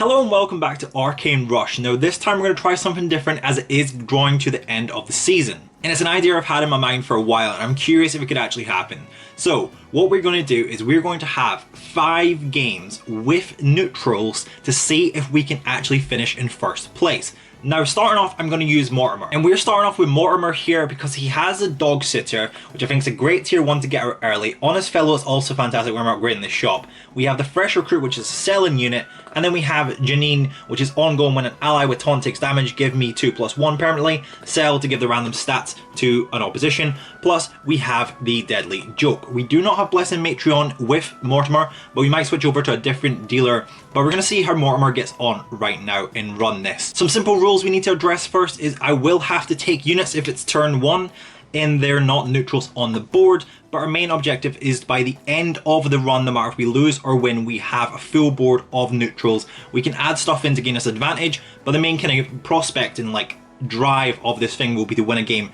Hello and welcome back to Arcane Rush. Now this time we're going to try something different as it is drawing to the end of the season. And it's an idea I've had in my mind for a while and I'm curious if it could actually happen. So what we're going to do is we're going to have 5 games with neutrals to see if we can actually finish in first place. Now starting off, I'm going to use Mortimer. And we're starting off with Mortimer here because he has a dog sitter, which I think is a great tier 1 to get out early. Honest Fellow is also fantastic when we're upgrading the shop. We have the Fresh Recruit, which is a selling unit. And then we have Janine, which is ongoing when an ally with taunt takes damage, give me 2+1 permanently. Sell to give the random stats to an opposition. Plus, we have the Deadly Joke. We do not have Blessing Matreon with Mortimer, but we might switch over to a different dealer. But we're going to see how Mortimer gets on right now and run this. Some simple rules we need to address first is I will have to take units if it's turn 1 and they're not neutrals on the board. But our main objective is by the end of the run, no matter if we lose or win, we have a full board of neutrals. We can add stuff in to gain us advantage, but the main kind of prospect and like drive of this thing will be to win a game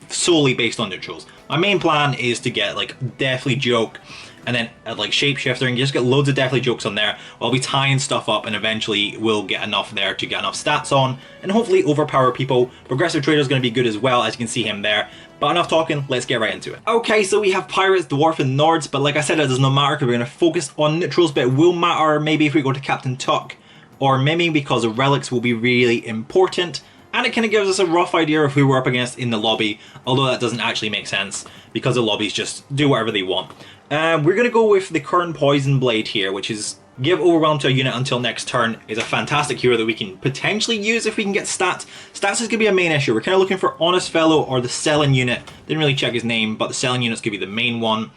solely based on neutrals. My main plan is to get like Deathly Joke and then like Shapeshifter and just get loads of Deathly Jokes on there while we tying stuff up, and eventually we'll get enough there to get enough stats on and hopefully overpower people. Progressive Trader is going to be good as well, as you can see him there. But enough talking, let's get right into it. Okay, so we have Pirates, Dwarf and Nords, but like I said, it does not matter because we're going to focus on neutrals, but it will matter maybe if we go to Captain Tuck or Mimi because the relics will be really important. And it kind of gives us a rough idea of who we're up against in the lobby, although that doesn't actually make sense because the lobbies just do whatever they want. We're going to go with the current Poison Blade here, which is give Overwhelm to a unit until next turn. Is a fantastic hero that we can potentially use if we can get stats. Stats is going to be a main issue. We're kind of looking for Honest Fellow or the Selling unit. Didn't really check his name, but the Selling unit's going to be the main one.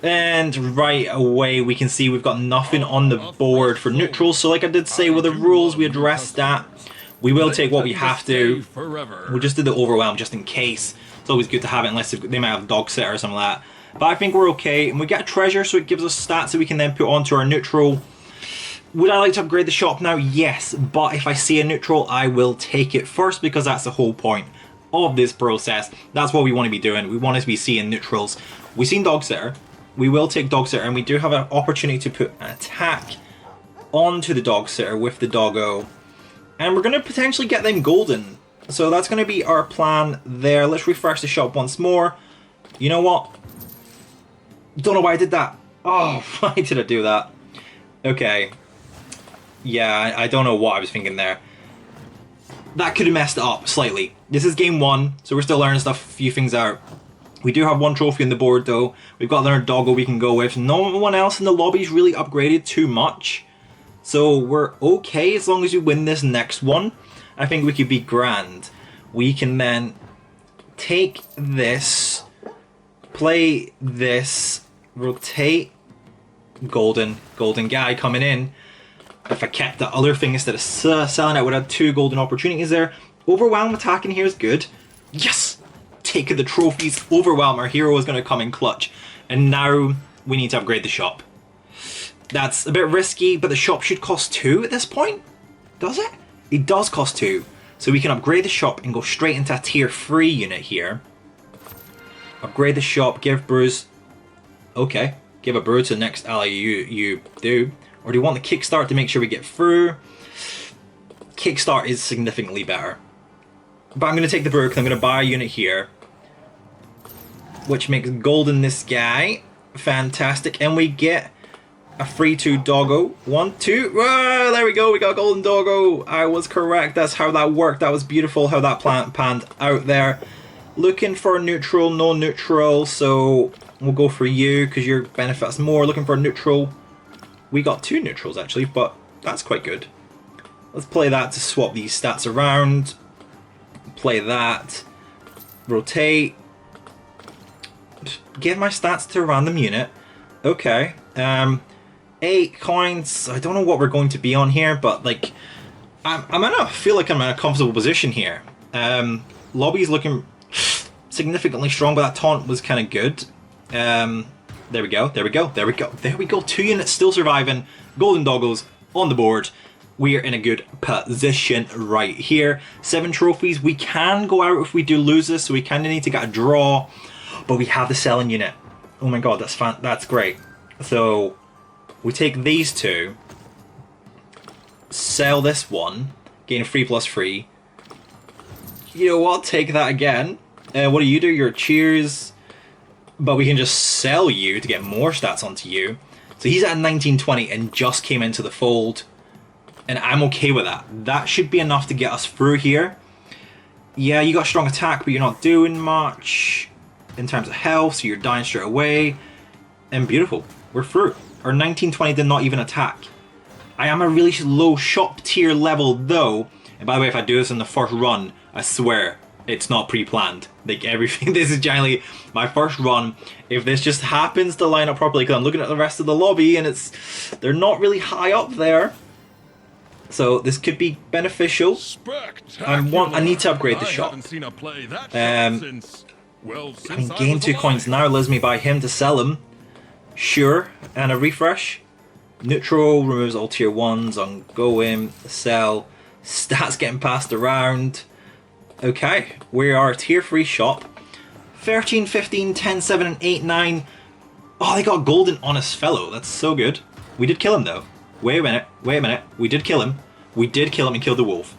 And right away we can see we've got nothing on the board for neutrals. So like I did say with the rules, we addressed that. We will take what we have to. We'll just do the Overwhelm just in case. It's always good to have it unless they might have Dog Sitter or something like that. But I think we're okay. And we get a treasure, so it gives us stats that we can then put onto our neutral. Would I like to upgrade the shop now? Yes. But if I see a neutral, I will take it first because that's the whole point of this process. That's what we want to be doing. We want to be seeing neutrals. We've seen Dog Sitter. We will take Dog Sitter, and we do have an opportunity to put an attack onto the Dog Sitter with the Doggo. And we're going to potentially get them golden. So that's going to be our plan there. Let's refresh the shop once more. You know what? Don't know why I did that. Oh, why did I do that? Okay. Yeah, I don't know what I was thinking there. That could have messed it up slightly. This is game 1, so we're still learning stuff, a few things out. We do have 1 trophy on the board though. We've got another Doggo we can go with. No one else in the lobby's really upgraded too much. So we're okay as long as we win this next one. I think we could be grand. We can then take this, play this, rotate, golden guy coming in. If I kept the other thing instead of selling, I would have 2 golden opportunities there. Overwhelm attacking here is good. Yes! Taking the trophies. Overwhelm, our hero is going to come in clutch. And now we need to upgrade the shop. That's a bit risky, but the shop should cost 2 at this point. Does it? It does cost 2. So we can upgrade the shop and go straight into a tier 3 unit here. Upgrade the shop, give brews. Okay, give a brew to the next ally you do. Or do you want the kickstart to make sure we get through? Kickstart is significantly better. But I'm going to take the brew because I'm going to buy a unit here. Which makes golden this guy. Fantastic. And we get a free 2 Doggo. 1, 2. Whoa, there we go. We got a golden Doggo. I was correct. That's how that worked. That was beautiful how that panned out there. Looking for a neutral, no neutral. So we'll go for you because your benefits more. Looking for a neutral. We got 2 neutrals actually, but that's quite good. Let's play that to swap these stats around. Play that. Rotate. Give my stats to a random unit. Okay. 8 coins. I don't know what we're going to be on here, but like I feel like I'm in a comfortable position here. Lobby's looking significantly strong, but that taunt was kind of good. There we go, there we go, there we go, there we go. 2 units still surviving. Golden Doggos on the board. We are in a good position right here. 7 trophies. We can go out if we do lose this, so we kind of need to get a draw. But we have the Selling unit. Oh my god, that's great. So we take these 2. sell this one, gain 3+3. You know what? Take that again. What do? You're cheers, but we can just sell you to get more stats onto you. So he's at 1920 and just came into the fold, and I'm okay with that. That should be enough to get us through here. Yeah, you got strong attack, but you're not doing much in terms of health, so you're dying straight away. And beautiful, we're through. Our 1920 did not even attack. I am a really low shop tier level though, and by the way, if I do this in the first run, I swear it's not pre-planned. Like everything, this is generally my first run. If this just happens to line up properly, because I'm looking at the rest of the lobby and they're not really high up there. So this could be beneficial. I need to upgrade the shop. I mean, gain 2 coins now allows me buy him to sell him. Sure, and a refresh. Neutral removes all tier 1s on go in, sell. Stats getting passed around. Okay, we are a tier 3 shop. 13, 15, 10, 7, and 8, 9. Oh, they got golden honest fellow. That's so good. We did kill him though. Wait a minute. We did kill him. We did kill him and kill the wolf.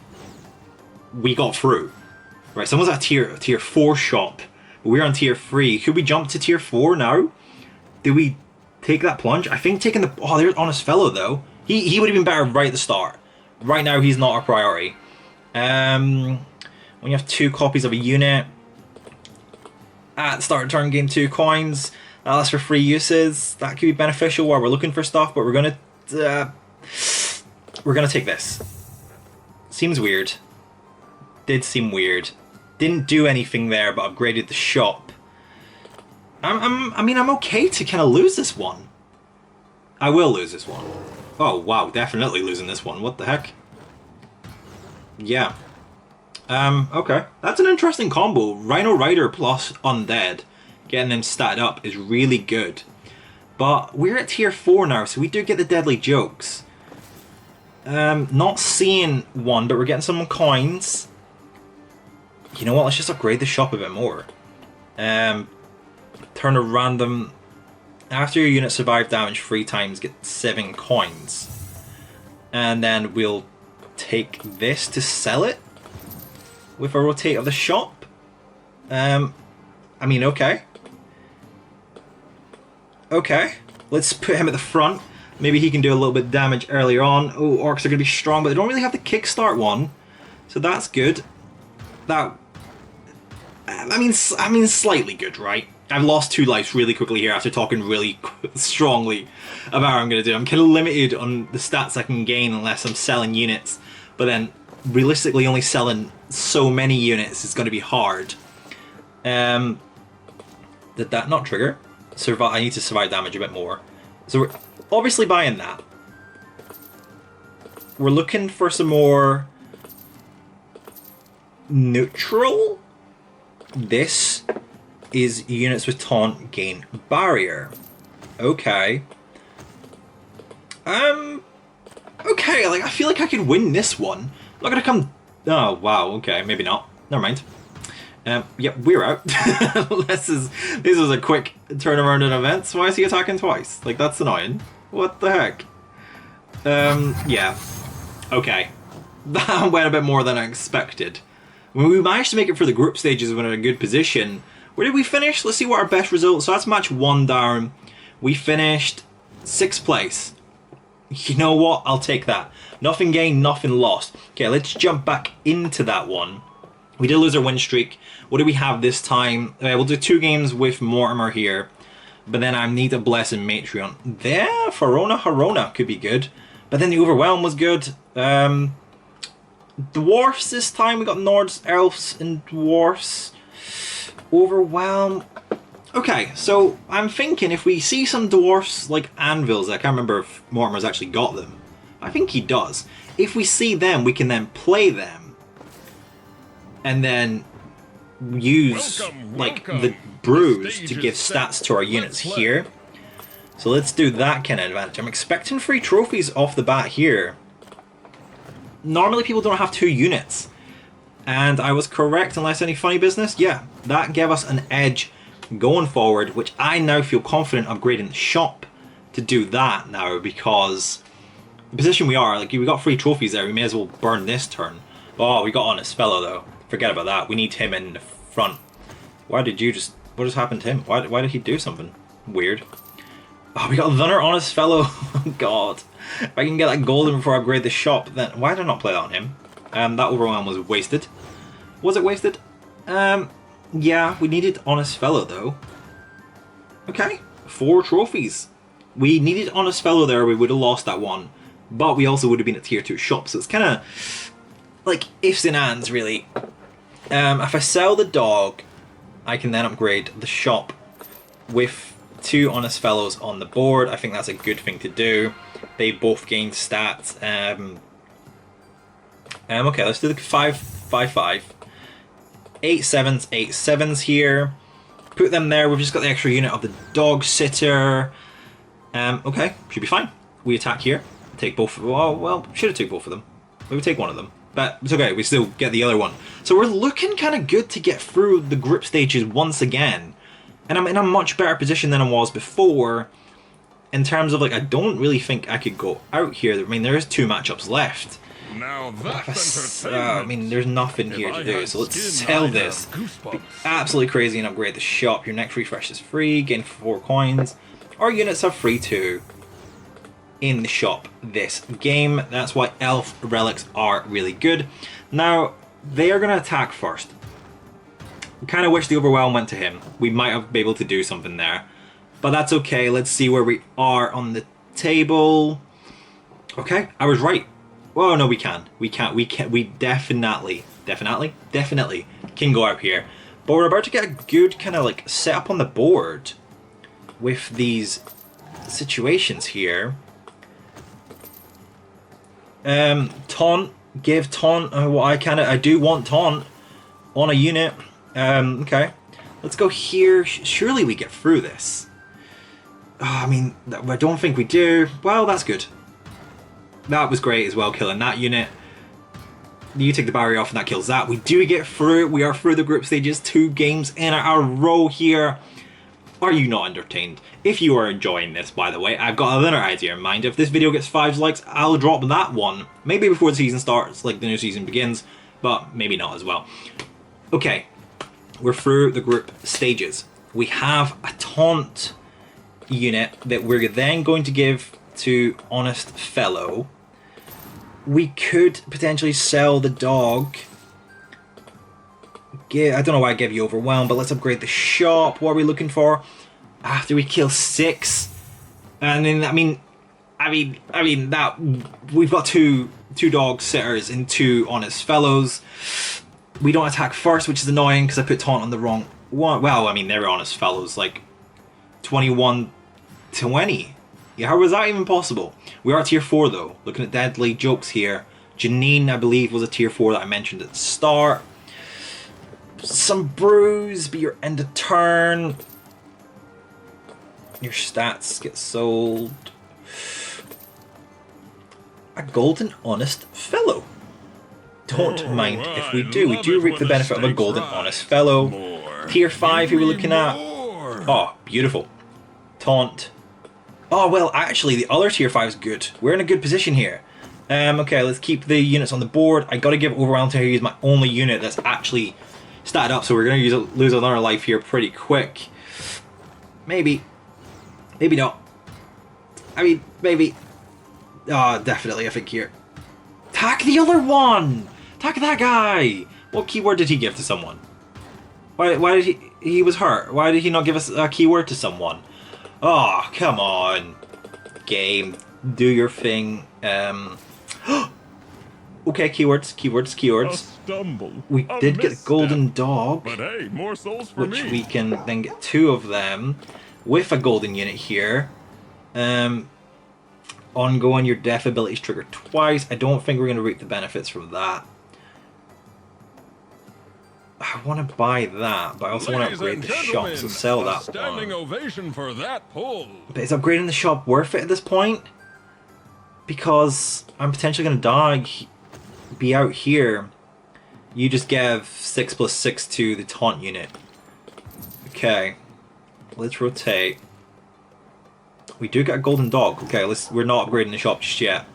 We got through. Right, someone's at tier 4 shop. We're on tier 3. Could we jump to tier 4 now? Did we take that plunge? I think taking the... Oh, there's honest fellow though. He would have been better right at the start. Right now he's not our priority. When you have 2 copies of a unit at the start of turn, gain 2 coins. That's for free uses. That could be beneficial while we're looking for stuff, but we're gonna take this. Seems weird. Did seem weird. Didn't do anything there, but upgraded the shop. I mean, I'm okay to kind of lose this one. I will lose this one. Oh wow, definitely losing this one. What the heck? Yeah. Okay. That's an interesting combo. Rhino Rider plus Undead. Getting them statted up is really good. But we're at tier 4 now, so we do get the deadly jokes. Not seeing one, but we're getting some coins. You know what? Let's just upgrade the shop a bit more. Turn a random... After your unit survive damage 3 times, get 7 coins. And then we'll take this to sell it with a rotate of the shop. I mean, okay. Okay, let's put him at the front. Maybe he can do a little bit of damage earlier on. Oh, orcs are going to be strong, but they don't really have the kickstart one. So that's good. That... I mean, slightly good, right? I've lost 2 lives really quickly here after talking really strongly about what I'm going to do. I'm kind of limited on the stats I can gain unless I'm selling units. But then, realistically, only selling so many units is going to be hard. Did that not trigger? I need to survive damage a bit more. So we're obviously buying that. We're looking for some more neutral. This is units with taunt gain barrier. Okay. Okay, like I feel like I could win this one. I'm not gonna come... Oh, wow, okay, maybe not. Never mind. Yep, we're out. This was a quick turnaround in events. Why is he attacking twice? Like, that's annoying. What the heck? Yeah. Okay. That went a bit more than I expected. When we managed to make it through the group stages, we were in a good position. Where did we finish? Let's see what our best result. So that's match 1 down. We finished 6th place. You know what? I'll take that. Nothing gained, nothing lost. Okay, let's jump back into that one. We did lose our win streak. What do we have this time? We'll do 2 games with Mortimer here. But then I need a Blessed Matreon. There, Harona could be good. But then the Overwhelm was good. Dwarfs this time. We got Nords, Elves, and Dwarfs. Overwhelm. Okay, so I'm thinking if we see some Dwarfs like Anvils, I can't remember if Mortimer's actually got them. I think he does. If we see them, we can then play them. And then use the brews to give stats to our units here. So let's do that kind of advantage. I'm expecting 3 trophies off the bat here. Normally people don't have 2 units. And I was correct, unless any funny business. Yeah, that gave us an edge going forward, which I now feel confident upgrading the shop to do that now, because the position we are, like, we got 3 trophies there, we may as well burn this turn. Oh, we got Honest Fellow, though. Forget about that. We need him in the front. Why did you just... What just happened to him? Why did he do something weird? Oh, we got another Honest Fellow. Oh, God. If I can get that golden before I upgrade the shop, then... Why did I not play that on him? That overwhelm was wasted. Was it wasted? Yeah, we needed Honest Fellow, though. Okay. 4 trophies. We needed Honest Fellow there, we would have lost that one. But we also would have been at tier 2 shop, so it's kind of... like, ifs and ands, really. If I sell the dog, I can then upgrade the shop with 2 Honest Fellows on the board. I think that's a good thing to do. They both gain stats. Okay, let's do the 5-5-5. 8 7s, 8 7s here. Put them there. We've just got the extra unit of the dog sitter. Okay, should be fine. We attack here. Take both. Well, should have took both of them. Maybe take one of them. But it's okay, we still get the other one. So we're looking kind of good to get through the group stages once again. And I'm in a much better position than I was before. In terms of, like, I don't really think I could go out here. I mean, there is 2 matchups left. Now that's entertainment. I mean, there's nothing here to do. So let's sell this. Be absolutely crazy and upgrade the shop. Your next refresh is free. Gain 4 coins. Our units are free too. In the shop this game. That's why elf relics are really good. Now, they are going to attack first. I kind of wish the overwhelm went to him. We might have been able to do something there. But that's okay. Let's see where we are on the table. Okay, I was right. Well, no, we can. We definitely can go out here. But we're about to get a good kind of like setup on the board with these situations here. Taunt, give taunt. I do want taunt on a unit. Okay, let's go here. Surely we get through this. Oh, I mean, I don't think we do. Well, that's good. That was great as well, killing that unit. You take the barrier off and that kills that. We do get through. We are through the group stages. 2 games in a row here. Are you not entertained? If you are enjoying this, by the way, I've got another idea in mind. If this video gets 5 likes, I'll drop that one. Maybe before the season starts, like the new season begins, but maybe not as well. Okay, we're through the group stages. We have a taunt unit that we're then going to give to Honest Fellow. We could potentially sell the dog. I don't know why I gave you overwhelm, but let's upgrade the shop. What are we looking for? After we kill 6, and then I mean that we've got two dog sitters and 2 Honest Fellows. We don't attack first, which is annoying because I put taunt on the wrong one. Well, I mean they're Honest Fellows, like 21-20. Yeah, how was that even possible? We are at tier 4 though. Looking at deadly jokes here. Janine, I believe, was a tier 4 that I mentioned at the start. Some bruise, be your end of turn. Your stats get sold. A golden Honest Fellow. Don't mind if we do. We do reap the benefit of a golden Honest Fellow. Tier 5 who we're looking at. Oh, beautiful. Taunt. Oh, well, actually, the other tier 5 is good. We're in a good position here. Okay, let's keep the units on the board. I gotta give Overwhelm to use my only unit that's actually statted up, so we're gonna lose another life here pretty quick. Maybe. Maybe not. I mean, maybe. Oh, definitely, I think here. Attack the other one! Attack that guy! What keyword did he give to someone? Why did he was hurt. Why did he not give us a keyword to someone? Oh, come on. Game, do your thing. Okay, keywords. We did get a golden dog, but hey, more souls for which me. we can then get 2 of them with a golden unit here. Ongoing, your death abilities trigger twice. I don't think we're going to reap the benefits from that. I want to buy that, but I also want to upgrade the shop, so sell that Standing ovation for that pull. But is upgrading the shop worth it at this point? Because I'm potentially going to die, be out here. You just give 6+6 to the taunt unit. Okay, let's rotate. We do get a golden dog. Okay, we're not upgrading the shop just yet.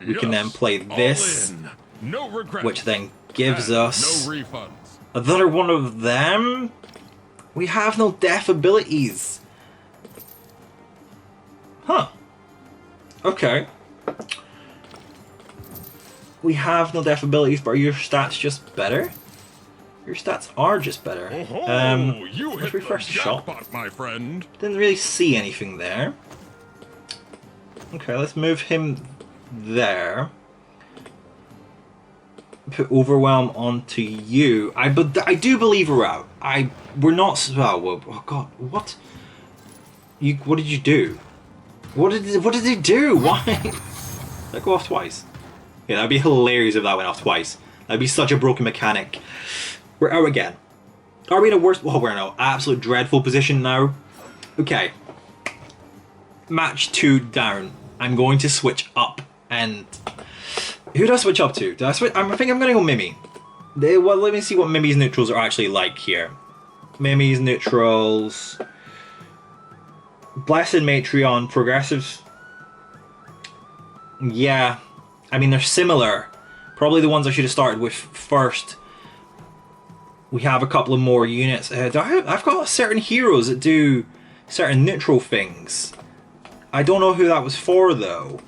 We can then play this, All in. No regrets. which then gives And us no refunds. another one of them. We have no death abilities. Huh. Okay. We have no death abilities, but are your stats just better? Your stats are just better. Oh, you let's hit the refresh the shop. jackpot, my friend. Didn't really see anything there. Okay, let's move him there. Put Overwhelm onto you. I do believe we're out. We're not. Oh God, what? What did you do? What did they do? Why? Did that go off twice? Yeah, that'd be hilarious if that went off twice. That'd be such a broken mechanic. We're out again. Are we in a worse? Oh, we're in an absolute dreadful position now. Okay. Match 2 down. I'm going to switch up, and who do I switch up to? Do I switch? I think I'm going to go Mimi. Well, let me see what Mimi's neutrals are actually like here. Mimi's neutrals. Blessed Matreon, progressives. Yeah, I mean they're similar. Probably the ones I should have started with first. We have a couple of more units. I've got certain heroes that do certain neutral things. I don't know who that was for though.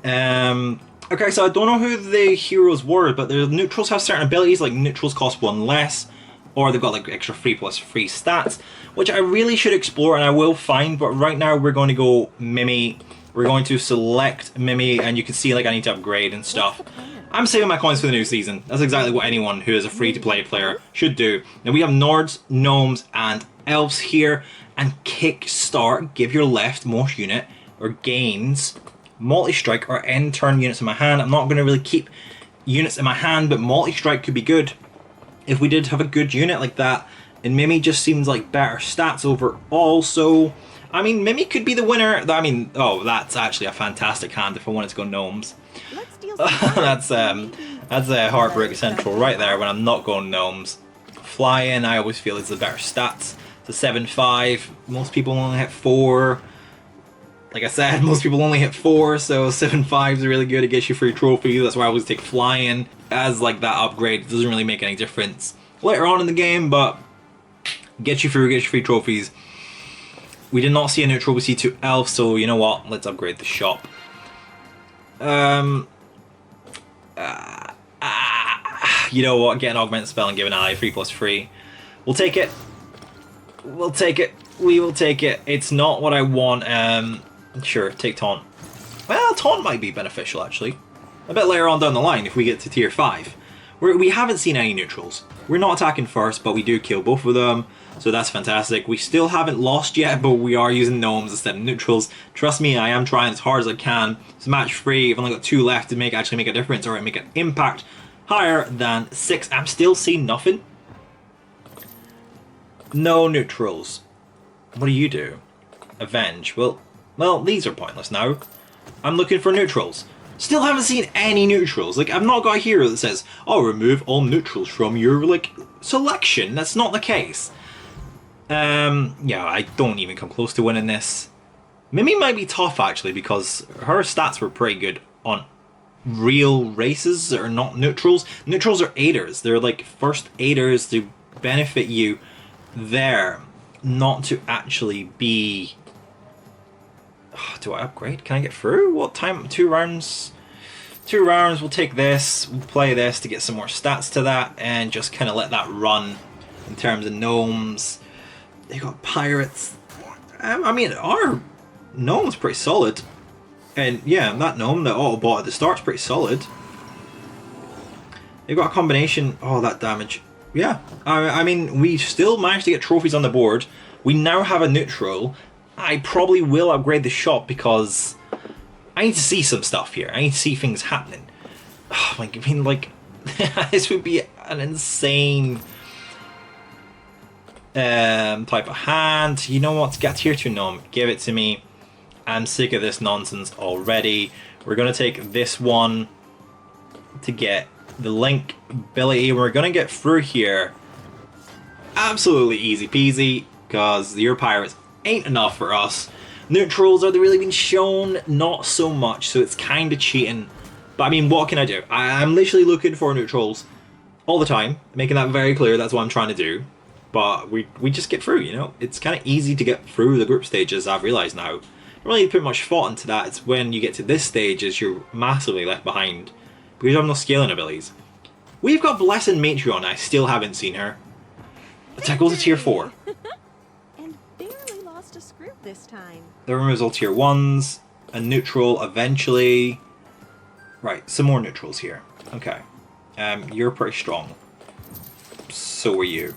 Okay, so I don't know who the heroes were, but the neutrals have certain abilities, like neutrals cost 1 less, or they've got like extra 3+3 stats, which I really should explore and I will find, but right now we're going to go Mimi. We're going to select Mimi, and you can see like I need to upgrade and stuff. I'm saving my coins for the new season. That's exactly what anyone who is a free-to-play player should do. Now we have Nords, Gnomes, and Elves here, and Kickstart, give your leftmost unit, or gains, multi-strike, or end turn units in my hand. I'm not going to really keep units in my hand, but multi-strike could be good if we did have a good unit like that. And Mimi just seems like better stats overall, so I mean Mimi could be the winner. I mean, oh, that's actually a fantastic hand if I wanted to go Gnomes. that's a Heartbreak Central right there when I'm not going Gnomes. Fly-in I always feel is the better stats. It's a 7-5, most people only hit 4. Like I said, most people only hit 4, so 7-5 is really good. It gets you free trophies. That's why I always take Fly-in as like that upgrade. It doesn't really make any difference later on in the game, but get you free trophies. We did not see a neutral, we see 2 elves, so you know what? Let's upgrade the shop. You know what? Get an augment spell and give an ally 3+3. We'll take it. We'll take it. We will take it. It's not what I want. Sure, take Taunt. Well, Taunt might be beneficial, actually. A bit later on down the line if we get to tier 5. We haven't seen any neutrals. We're not attacking first, but we do kill both of them. So that's fantastic. We still haven't lost yet, but we are using Gnomes instead of neutrals. Trust me, I am trying as hard as I can. It's match 3. I've only got 2 left to actually make a difference, or make an impact higher than 6. I'm still seeing nothing. No neutrals. What do you do? Avenge. Well, these are pointless now. I'm looking for neutrals. Still haven't seen any neutrals. Like, I've not got a hero that says, oh, remove all neutrals from your, like, selection. That's not the case. Yeah, I don't even come close to winning this. Mimi might be tough, actually, because her stats were pretty good on real races that are not neutrals. Neutrals are aiders. They're, like, first aiders to benefit you there, not to actually be... Do I upgrade? Can I get through? What time? 2 rounds? 2 rounds, we'll take this, we'll play this to get some more stats to that, and just kind of let that run in terms of Gnomes. They got Pirates. I mean, our Gnome's pretty solid. And yeah, that Gnome that auto bought at the start's pretty solid. They've got a combination. Oh, that damage. Yeah, I mean, we still managed to get trophies on the board. We now have a neutral. I probably will upgrade the shop because I need to see some stuff here. I need to see things happening. Oh, I mean, like, this would be an insane type of hand. You know what? Get tier 2 Gnome. Give it to me. I'm sick of this nonsense already. We're going to take this one to get the link ability. We're going to get through here. Absolutely easy peasy because your pirates ain't enough for us. Neutrals, are they really being shown? Not so much, so it's kind of cheating But I mean, what can I do? I'm literally looking for neutrals all the time, making that very clear. That's what I'm trying to do. But we just get through, you know? It's kind of easy to get through the group stages, I've realised now. Don't really put much thought into that. It's when you get to this stage is you're massively left behind because you have no scaling abilities. We've got Blessed Matreon. I still haven't seen her. Attack goes to tier 4. And barely lost a script this time. The rumors all tier 1s. A neutral eventually. Right, some more neutrals here. Okay. You're pretty strong. So are you.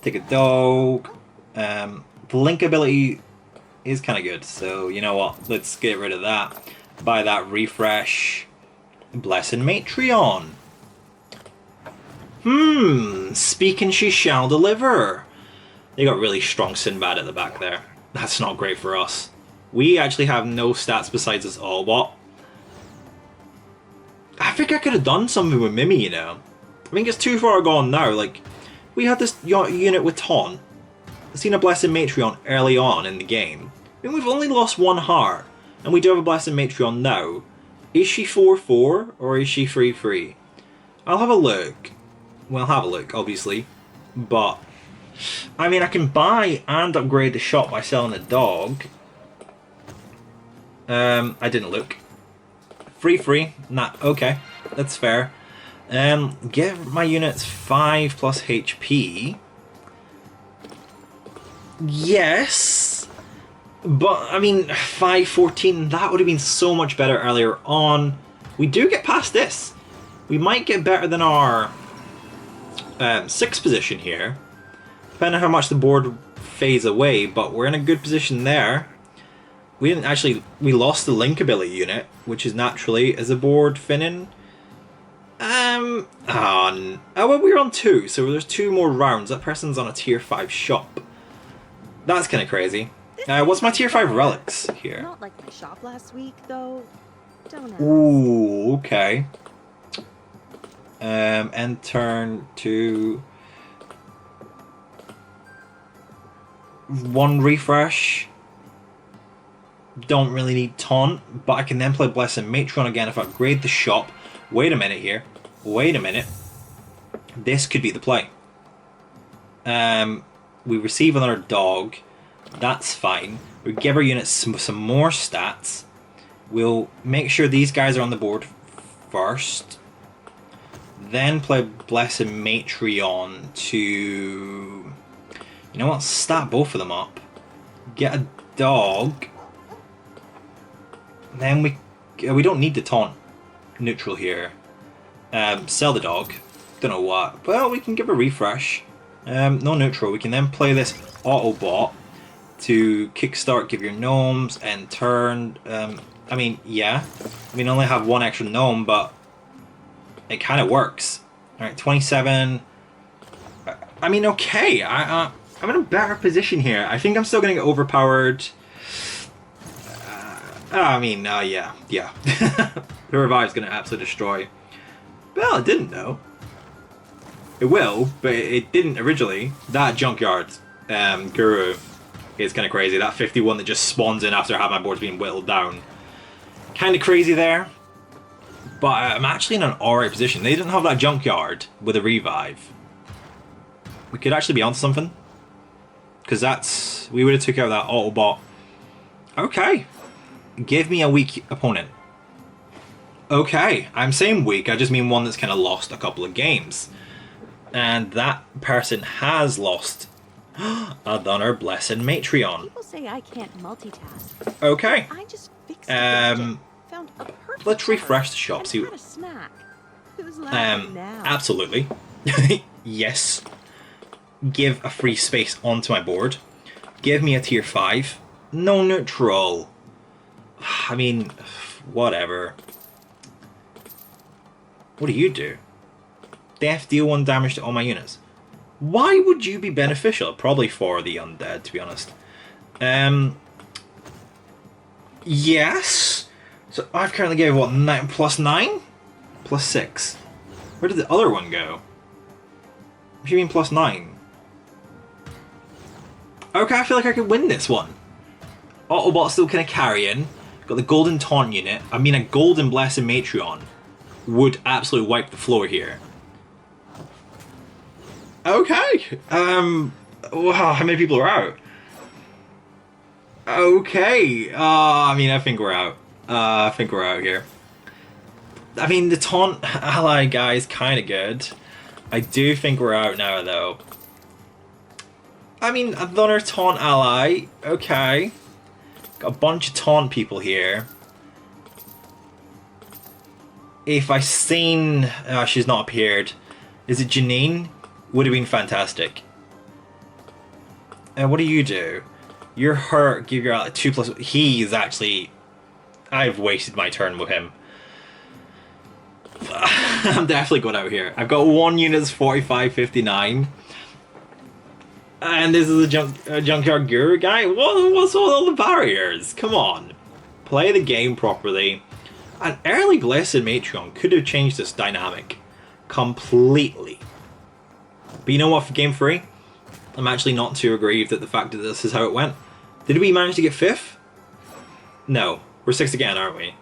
Take a dog. The link ability is kind of good, so you know what? Let's get rid of that. Buy that refresh. Blessed Matreon. Speak and she shall deliver. They got really strong Sinbad at the back there. That's not great for us. We actually have no stats besides this Allbot. I think I could have done something with Mimi, you know. I think it's too far gone now. Like, we had this unit with Taunt. I've seen a Blessed Matreon early on in the game. I mean, we've only lost 1 heart, and we do have a Blessed Matreon now. Is she 4-4 or is she 3-3? I'll have a look. Well, have a look, obviously. But, I mean, I can buy and upgrade the shop by selling a dog. I didn't look. 3-3. Nah, okay. That's fair. Give my units 5 plus HP. Yes. But, I mean, 5-14, that would have been so much better earlier on. We do get past this. We might get better than our 6th position here. Depending on how much the board fades away, but we're in a good position there. We didn't actually... We lost the Link ability unit, which is naturally as a board thinning. Oh, well, we're on 2, so there's 2 more rounds. That person's on a tier 5 shop. That's kind of crazy. What's my tier 5 relics here? Not like my shop last week, though. Don't ask. Ooh, okay. End turn to 1 refresh. Don't really need Taunt, but I can then play Blessed Matreon again if I upgrade the shop. Wait a minute here. Wait a minute. This could be the play. We receive another dog. That's fine. We give our units some more stats. We'll make sure these guys are on the board first. Then play Blessed Matreon to... You know what? Stat both of them up. Get a dog. Then we don't need the Taunt neutral here. Sell the dog. Don't know what. Well, we can give a refresh. No neutral. We can then play this Autobot to kickstart, give your gnomes, and turn. I mean, yeah. We only have 1 extra gnome, but it kind of works. Alright, 27. I mean, okay. I'm in a better position here. I think I'm still going to get overpowered. Yeah. The revive's going to absolutely destroy. Well, it didn't, though. It will, but it didn't originally. That Junkyard Guru is kind of crazy. That 51 that just spawns in after having my board's being whittled down. Kind of crazy there. But I'm actually in an alright position. They didn't have that Junkyard with a revive. We could actually be onto something. Because that's... We would have took out that Autobot. Okay. Give me a weak opponent. Okay. I'm saying weak. I just mean one that's kind of lost a couple of games. And that person has lost another Blessed Matreon. People say I can't multitask. Okay. I just fixed the gadget. Found a perfect Let's refresh the cover shop. and See had a snack. Who's laughing now? Absolutely. Yes. Give a free space onto my board. Give me a tier 5. No neutral. I mean, whatever. What do you do? Death, deal 1 damage to all my units. Why would you be beneficial? Probably for the undead, to be honest. Yes. So I've currently gave what, 9 plus 9? Plus 6. Where did the other one go? What do you mean plus 9? Okay, I feel like I could win this one. Autobot's still kind of carrying. Got the golden taunt unit. I mean, a golden blessed Matreon would absolutely wipe the floor here. Okay. Wow, how many people are out? Okay. I mean, I think we're out. I think we're out here. I mean, the taunt ally guy is kind of good. I do think we're out now, though. I mean, another taunt ally. Okay. Got a bunch of taunt people here. If I seen... she's not appeared. Is it Janine? Would have been fantastic. And what do you do? You're hurt. Give your ally 2+... He is actually... I've wasted my turn with him. I'm definitely going out here. I've got one unit that's 45-59. And this is a Junkyard Guru guy? What's all the barriers? Come on. Play the game properly. An early Blessed Matreon could have changed this dynamic completely. But you know what, for game 3? I'm actually not too aggrieved at the fact that this is how it went. Did we manage to get 5th? No. We're 6th again, aren't we?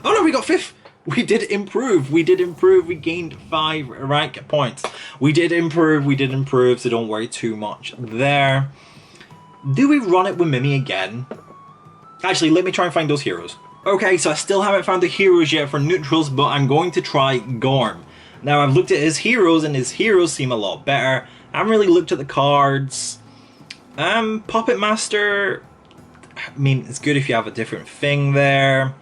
Oh no, we got 5th! We did improve. We did improve. We gained 5 rank points. We did improve. We did improve. So don't worry too much there. Do we run it with Mimi again? Actually, let me try and find those heroes. Okay, so I still haven't found the heroes yet for neutrals, but I'm going to try Gorm. Now, I've looked at his heroes, and his heroes seem a lot better. I haven't really looked at the cards. Puppet Master... I mean, it's good if you have a different thing there.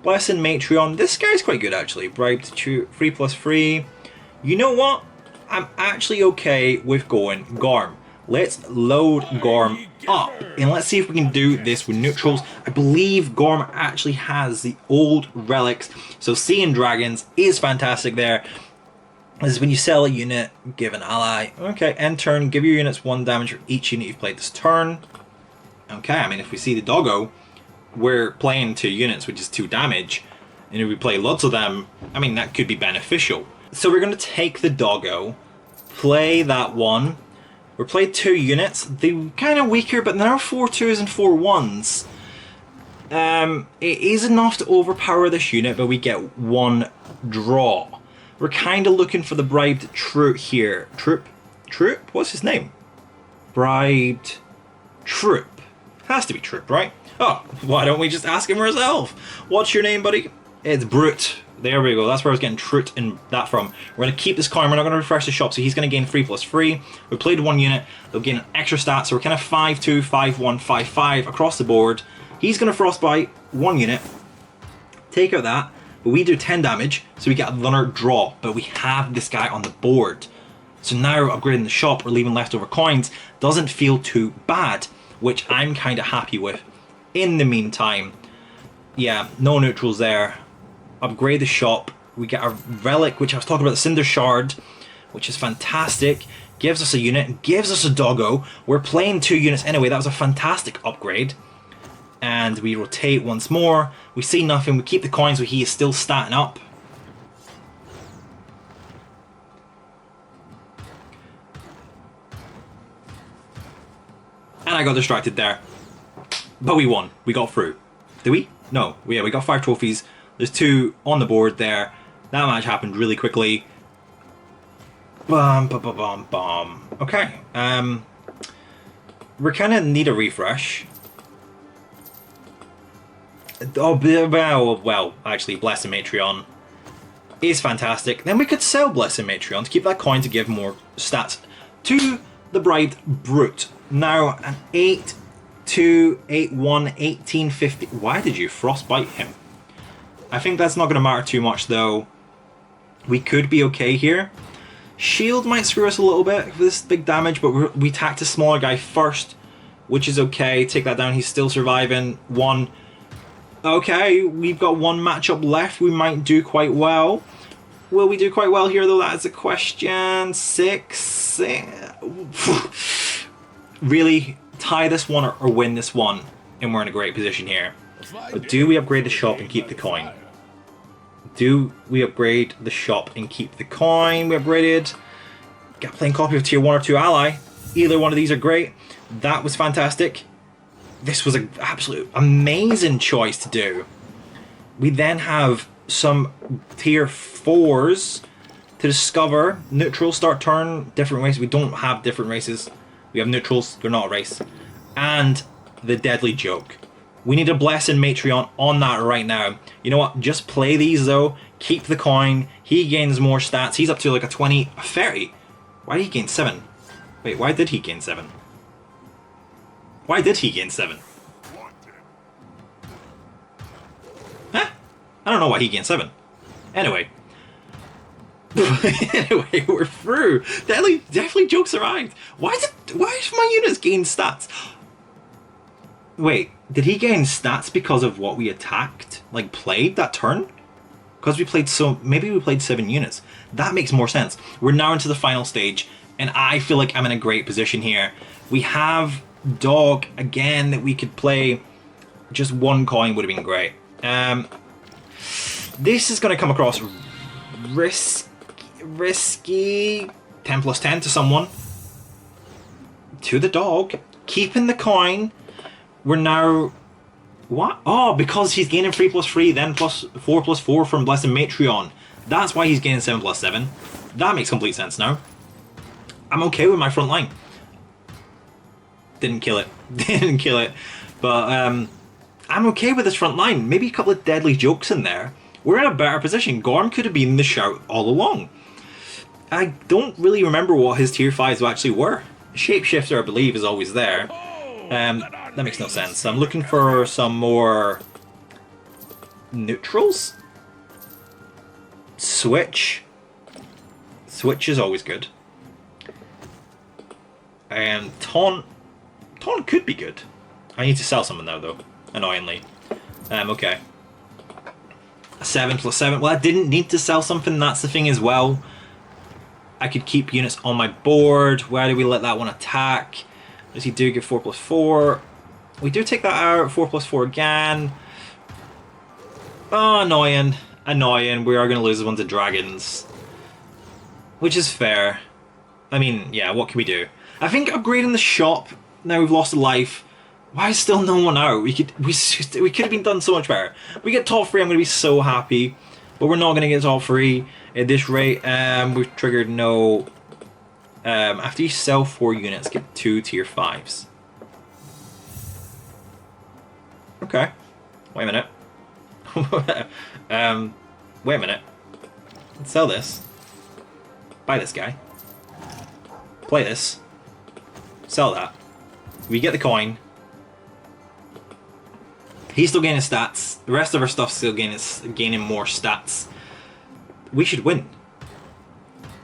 Blessed Matreon. This guy's quite good, actually. Bribe to 3+3. You know what? I'm actually okay with going Gorm. Let's load Gorm up. And let's see if we can do this with neutrals. I believe Gorm actually has the old relics. So Seeing Dragons is fantastic there. This is when you sell a unit, give an ally. Okay, end turn. Give your units 1 damage for each unit you've played this turn. Okay, I mean, if we see the doggo, we're playing 2 units, which is 2 damage. And if we play lots of them, I mean, that could be beneficial. So we're going to take the doggo, play that one. We played 2 units. They're kind of weaker, but there are 4 2s and 4 1s. It is enough to overpower this unit, but we get 1 draw. We're kind of looking for the bribed troop here. Troop? What's his name? Bribed troop. Has to be Troop, right? Oh, why don't we just ask him ourselves? What's your name, buddy? It's Brute. There we go. That's where I was getting Troot in that from. We're going to keep this coin. We're not going to refresh the shop, so he's going to gain 3+3. We played 1 unit. They'll gain an extra stat, so we're kind of 5-2, 5-1, 5-5 across the board. He's going to Frostbite 1 unit. Take out that. But we do 10 damage, so we get another draw. But we have this guy on the board. So now upgrading the shop or leaving leftover coins doesn't feel too bad, which I'm kind of happy with. In the meantime, yeah, no neutrals there. Upgrade the shop. We get a relic, which I was talking about, the Cinder Shard, which is fantastic. Gives us a unit, gives us a doggo. We're playing 2 units anyway. That was a fantastic upgrade. And we rotate once more. We see nothing. We keep the coins, but he is still statting up. And I got distracted there. But we won. We got through. Did we? No. Yeah, we got 5 trophies. There's 2 on the board there. That match happened really quickly. Bum, bum, bum, bum, bum. Okay. We kind of need a refresh. Oh, well, actually, Blessed Matreon is fantastic. Then we could sell Blessed Matreon to keep that coin to give more stats to the bribed Brute. Now, an 8-2, 8-1, 1850. Why did you Frostbite him? I think that's not going to matter too much, though. We could be okay here. Shield might screw us a little bit for this big damage, but we attacked a smaller guy first, which is okay. Take that down. He's still surviving. 1. Okay, we've got 1 matchup left. We might do quite well. Will we do quite well here, though? That is a question. 6. Really, tie this one or win this one, and we're in a great position here. But do we upgrade the shop and keep the coin? Do we upgrade the shop and keep the coin? We upgraded. Got playing copy of tier 1 or 2 ally. Either one of these are great. That was fantastic. this was an absolute amazing choice to do. We then have some tier 4s to discover. Neutrals start turn, different races. We don't have different races. We have neutrals, they're not a race. And the deadly joke. We need a blessing Matreon on that right now. You know what? Just play these though. Keep the coin. He gains more stats. He's up to like a 20, a 30. Why did he gain 7? Wait, why did he gain 7? Why did he gain 7? Huh? I don't know why he gained 7. Anyway. Anyway, we're through. Definitely jokes arrived. Why did my units gain stats? Wait, did he gain stats because of what we attacked? Like played that turn? Because we played maybe we played 7 units. That makes more sense. We're now into the final stage, and I feel like I'm in a great position here. We have Dog again that we could play. Just 1 coin would have been great. This is going to come across risky. 10 plus 10 to someone. To the Dog. Keeping the coin. We're now... What? Oh, because he's gaining 3 plus 3, then plus 4 from Blessed Matreon. That's why he's gaining 7 plus 7. That makes complete sense now. I'm okay with my front line. Didn't kill it. Didn't kill it. But I'm okay with this front line. Maybe a couple of deadly jokes in there. We're in a better position. Gorm could have been the shout all along. I don't really remember what his tier 5s actually were. Shapeshifter, I believe, is always there. That makes no sense. I'm looking for some more neutrals. Switch. Switch is always good. And Taunt. Taunt could be good. I need to sell someone now, though. Annoyingly. Okay. 7 plus 7. Well, I didn't need to sell something. That's the thing as well. I could keep units on my board. Why do we let that one attack? Does he do give 4 plus 4? We do take that out. 4 plus 4 again. Oh, annoying. Annoying. We are going to lose one to dragons. Which is fair. I mean, yeah, what can we do? I think upgrading the shop, now we've lost a life. Why is still no one out? We could have been done so much better. We get top 3, I'm going to be so happy. But we're not going to get top 3 at this rate. We've triggered no... after you sell 4 units, get 2 tier 5s. Okay. Wait a minute. Wait a minute. Let's sell this. Buy this guy. Play this. Sell that. We get the coin. He's still gaining stats. The rest of our stuff's still gaining more stats. We should win.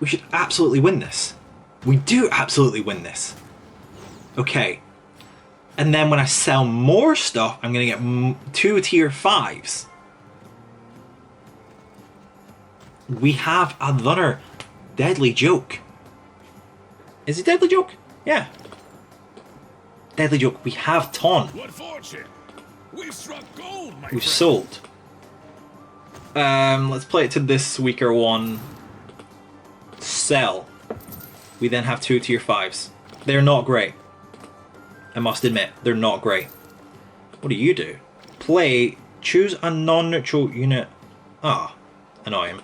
We should absolutely win this. We do absolutely win this. Okay. And then when I sell more stuff, I'm going to get 2 tier 5s. We have another deadly joke. Is it deadly joke? Yeah. Deadly joke. We have Taunt. What fortune? We've struck gold, my We've friend. sold. Let's play it to this weaker one. Sell. We then have 2 tier 5s. They're not great. I must admit, they're not great. What do you do? Play, choose a non-neutral unit. Ah, annoying.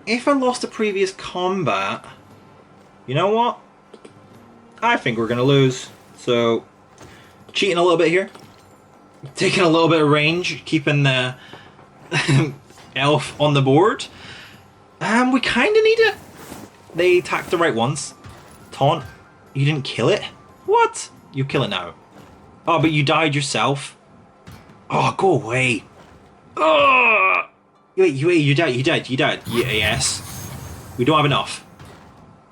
If I lost a previous combat, you know what? I think we're going to lose. So, cheating a little bit here. Taking a little bit of range, keeping the elf on the board. We kind of need it. They attacked the right ones. Taunt. You didn't kill it? What? You kill it now. Oh, but you died yourself. Oh, go away. Oh! Wait, you died. Yes. We don't have enough.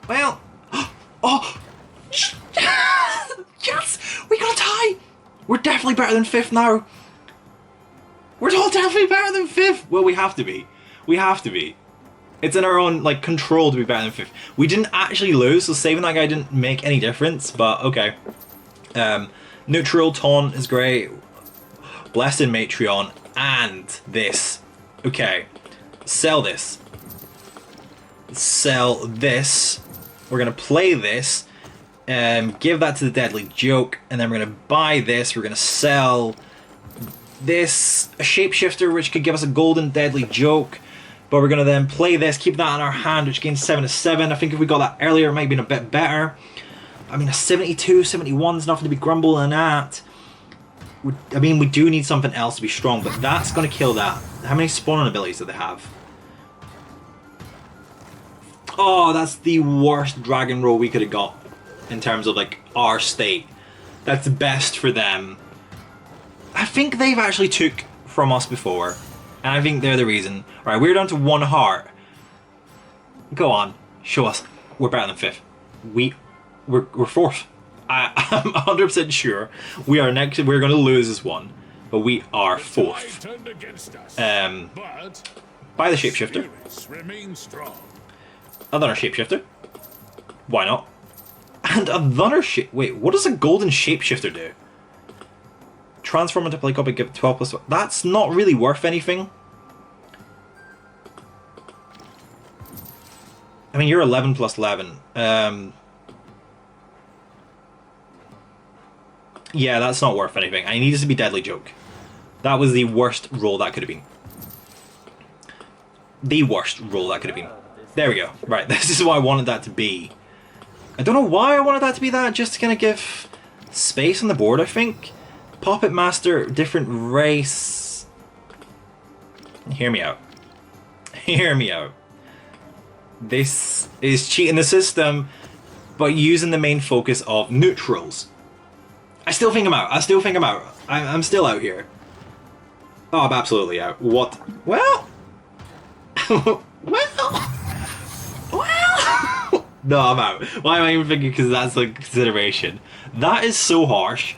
Well. Oh! Yes! We got a tie! We're definitely better than 5th now. We're all definitely better than 5th. Well, we have to be. We have to be. It's in our own, like, control to be better than 5th. We didn't actually lose, so saving that guy didn't make any difference, but okay. Neutral Taunt is great. Blessed Matreon, and this. Okay. Sell this. Sell this. We're gonna play this. Give that to the Deadly Joke, and then we're going to buy this. We're going to sell this a Shapeshifter, which could give us a golden Deadly Joke. But we're going to then play this, keep that in our hand, which gains 7 to 7. I think if we got that earlier, it might have been a bit better. I mean, a 72, 71 is nothing to be grumbling at. I mean, we do need something else to be strong, but that's going to kill that. How many spawning abilities do they have? Oh, that's the worst dragon roll we could have got in terms of, like, our state. That's best for them. I think they've actually took from us before, and I think they're the reason. Alright, we're down to 1 heart. Go on, show us. We're better than 5th. We're 4th. I'm 100% sure we are next. We're going to lose this one, but we are 4th. Buy the Shapeshifter. Another Shapeshifter. Why not? And another Wait, what does a golden Shapeshifter do? Transform into play copy, give 12 plus. That's not really worth anything. I mean, you're 11 plus 11. Yeah, that's not worth anything. I need this to be Deadly Joke. That was the worst roll that could have been. The worst roll that could have been. There we go. Right, this is what I wanted that to be. I don't know why I wanted that to be that, just to kind of give space on the board, I think. Puppet Master, different race. Hear me out. Hear me out. This is cheating the system, but using the main focus of neutrals. I still think I'm out. I still think I'm out. I'm still out here. Oh, I'm absolutely out. What? Well. Well. No, I'm out. Why am I even thinking? Because that's a consideration. That is so harsh.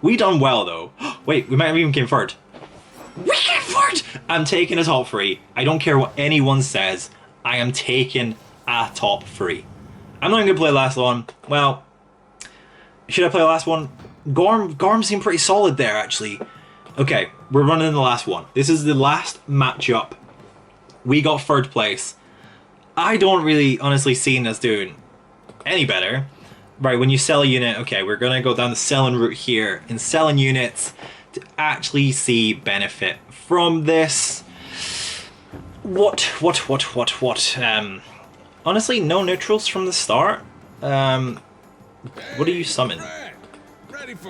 We done well, though. Wait, we might have even came third. We came third! I'm taking a top 3. I don't care what anyone says. I am taking a top 3. I'm not even going to play the last one. Well, should I play the last one? Gorm seemed pretty solid there, actually. Okay, we're running the last one. This is the last matchup. We got 3rd place. I don't really honestly see us doing any better. Right, when you sell a unit, okay, we're going to go down the selling route here. In selling units, to actually see benefit from this. What? Honestly, no neutrals from the start. What do you summon?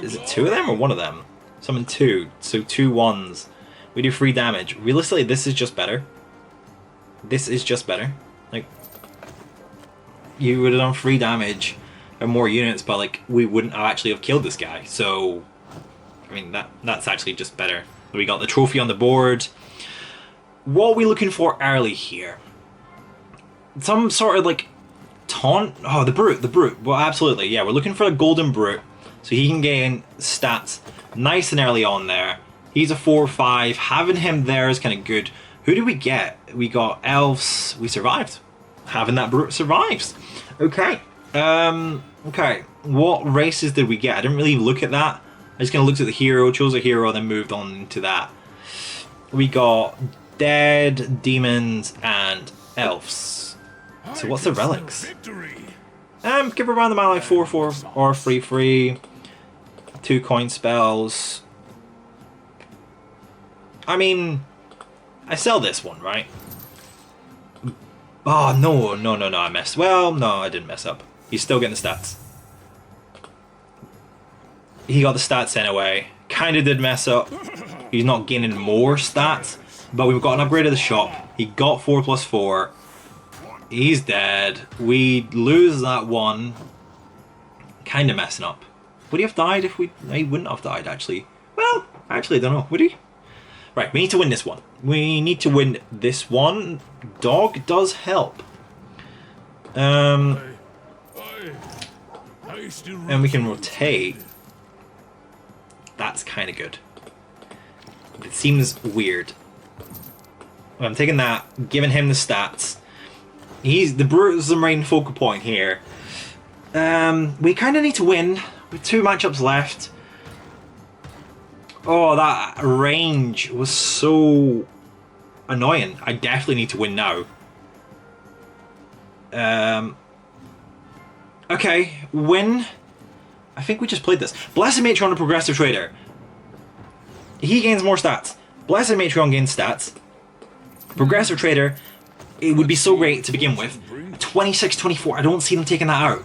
Is it 2 of them or 1 of them? Summon 2, so 2 1s. We do 3 damage. Realistically, this is just better. This is just better. Like, you would have done 3 damage and more units, but like we wouldn't have actually have killed this guy. So, I mean that's actually just better. We got the trophy on the board. What are we looking for early here? Some sort of like taunt. Oh, the brute. Well, absolutely, yeah. We're looking for a golden brute, so he can gain stats nice and early on there. He's a 4/5. Having him there is kind of good. Who did we get? We got elves. We survived. Having that brute survives. Okay. Okay. What races did we get? I didn't really look at that. I just kind of looked at the hero, chose a hero, then moved on into that. We got dead, demons, and elves. So what's the relics? Give around the ally 4/4 or 3/3. 2 coin spells. I mean, I sell this one, right? Oh, no, I messed. Well, no, I didn't mess up. He's still getting the stats. He got the stats anyway. Kind of did mess up. He's not gaining more stats, but we've got an upgrade of the shop. He got 4/4. He's dead. We lose that one. Kind of messing up. Would he have died if we... He wouldn't have died, actually. Well, actually, I don't know. Would he? Right, we need to win this one. We need to win this one. Dog does help. And we can rotate. That's kind of good. It seems weird. I'm taking that, giving him the stats. The brute is the main focal point here. We kind of need to win with 2 matchups left. Oh, that range was so annoying. I definitely need to win now. Okay, win. I think we just played this. Blessed Matron and Progressive Trader. He gains more stats. Blessed Matron gains stats. Progressive Trader, it would be so great to begin with. 26-24, I don't see them taking that out.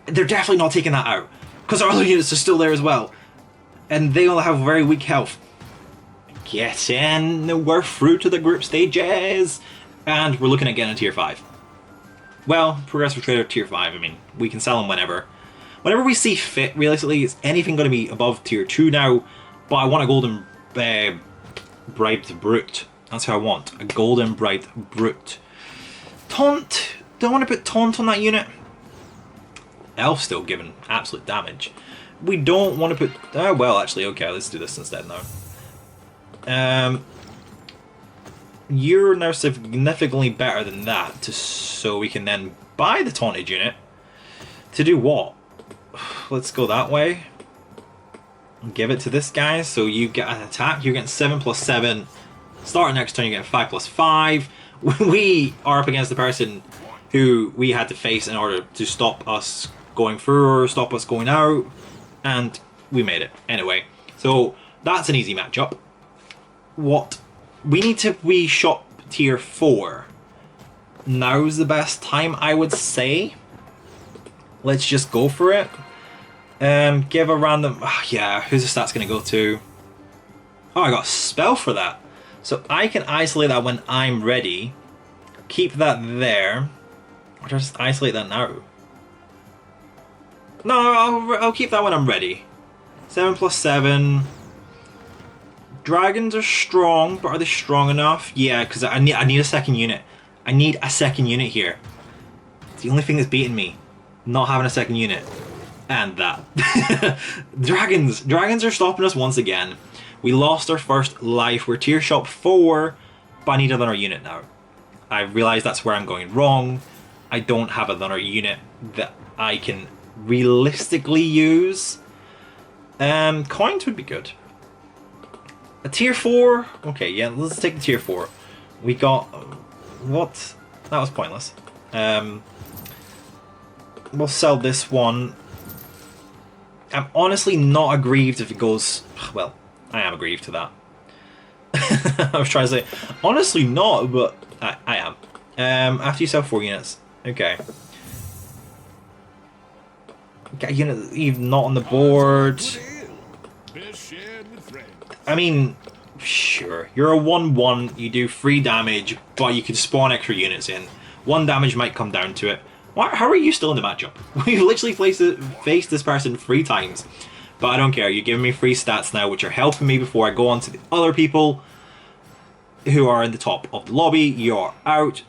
They're definitely not taking that out. Because our other units are still there as well. And they all have very weak health. Get in, we're through to the group stages. And we're looking at getting a tier 5. Well, Progressive Trader tier 5, I mean, we can sell them whenever. Whenever we see fit, realistically, is anything going to be above tier 2 now? But I want a golden bribed brute. That's how I want. A golden bribed brute. Taunt. Don't want to put taunt on that unit. Elf still giving absolute damage. We don't want to put... Oh, well, actually, okay, let's do this instead now. You're now significantly better than that, so we can then buy the taunted unit. To do what? Let's go that way. Give it to this guy, so you get an attack. You're getting 7+7. Starting next turn, you get 5+5. We are up against the person who we had to face in order to stop us going through or stop us going out. And we made it. Anyway, so that's an easy matchup. What? We need to reshop tier 4. Now's the best time, I would say. Let's just go for it. Give a random... yeah, who's the stats going to go to? Oh, I got a spell for that. So I can isolate that when I'm ready. Keep that there. Or just isolate that now? No, I'll keep that when I'm ready. 7+7. Dragons are strong, but are they strong enough? Yeah, because I need a second unit. I need a second unit here. It's the only thing that's beating me. Not having a second unit. And that. Dragons are stopping us once again. We lost our first life. We're tier shop 4, but I need another unit now. I realize that's where I'm going wrong. I don't have another unit that I can realistically use. Coins would be good. A tier 4? Okay, yeah, let's take the tier 4. We got... what? That was pointless. We'll sell this one. I'm honestly not aggrieved if it goes... well, I am aggrieved to that. I was trying to say... honestly not, but I am. After you sell 4 units. Okay. Get a unit even not on the board. I mean, sure. You're a 1-1, you do 3 damage, but you can spawn extra units in. 1 damage might come down to it. How are you still in the matchup? We've literally faced this person 3 times. But I don't care, you're giving me free stats now, which are helping me before I go on to the other people who are in the top of the lobby. You're out.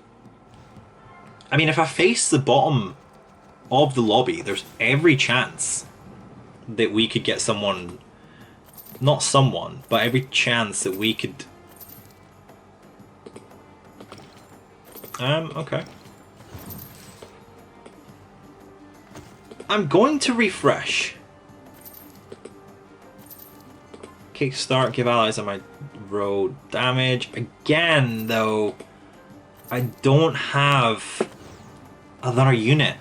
I mean, if I face the bottom of the lobby, there's every chance that we could get someone... not someone, but every chance that we could... okay. I'm going to refresh. Kickstart, give allies on my road damage. Again, though, I don't have another unit.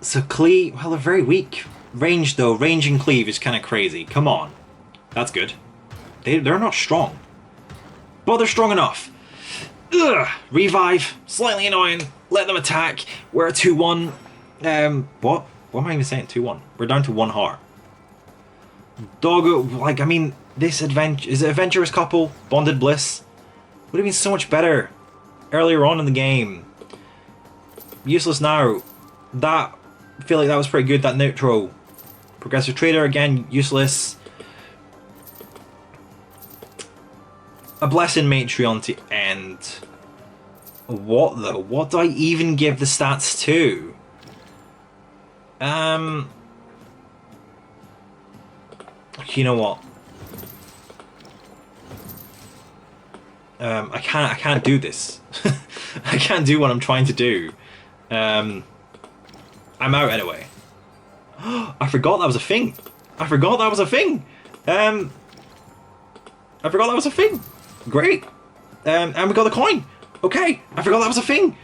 So cleave, well, they're very weak. Range, though, range and cleave is kind of crazy. Come on. That's good. They're not strong. But they're strong enough. Ugh. Revive. Slightly annoying. Let them attack. We're at 2-1. What? What am I even saying? 2-1. We're down to 1 heart. Doggo, like, I mean, this adventure... is it Adventurous Couple? Bonded Bliss? Would have been so much better earlier on in the game. Useless now. That... I feel like that was pretty good, that neutral. Progressive Trader, again, useless. A Blessing Matreon to end. What, though? What do I even give the stats to? You know what? I can't do this. I can't do what I'm trying to do. I'm out anyway. I forgot that was a thing. I forgot that was a thing. I forgot that was a thing. Great. And we got the coin. Okay. I forgot that was a thing.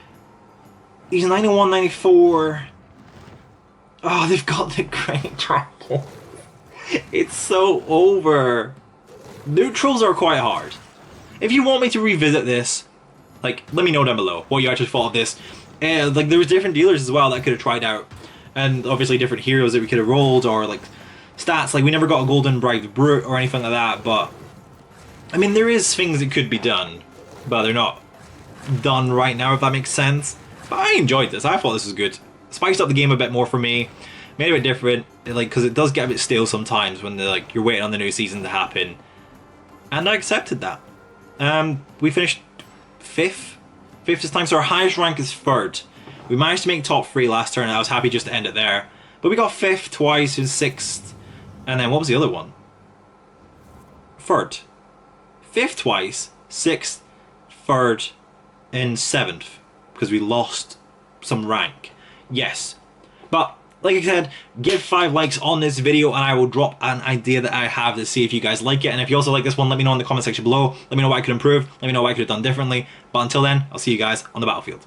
He's 91, 94. Oh, they've got the great trouble. It's so over. Neutrals are quite hard. If you want me to revisit this, like, let me know down below what you actually thought of this. Like, there was different dealers as well that I could have tried out. And obviously different heroes that we could have rolled, or like stats. Like, we never got a Golden Bribed Brute or anything like that, but I mean, there is things that could be done, but they're not done right now, if that makes sense. But I enjoyed this. I thought this was good. Spiced up the game a bit more for me. Made it a bit different, like, because it does get a bit stale sometimes when like you're waiting on the new season to happen. And I accepted that. We finished 5th this time, so our highest rank is 3rd. We managed to make top 3 last turn, and I was happy just to end it there. But we got 5th twice, and 6th, and then what was the other one? 3rd. 5th twice, 6th, 3rd, and 7th, because we lost some rank. Yes. But, like I said, give 5 likes on this video and I will drop an idea that I have to see if you guys like it. And if you also like this one, let me know in the comment section below. Let me know what I could improve. Let me know what I could have done differently. But until then, I'll see you guys on the battlefield.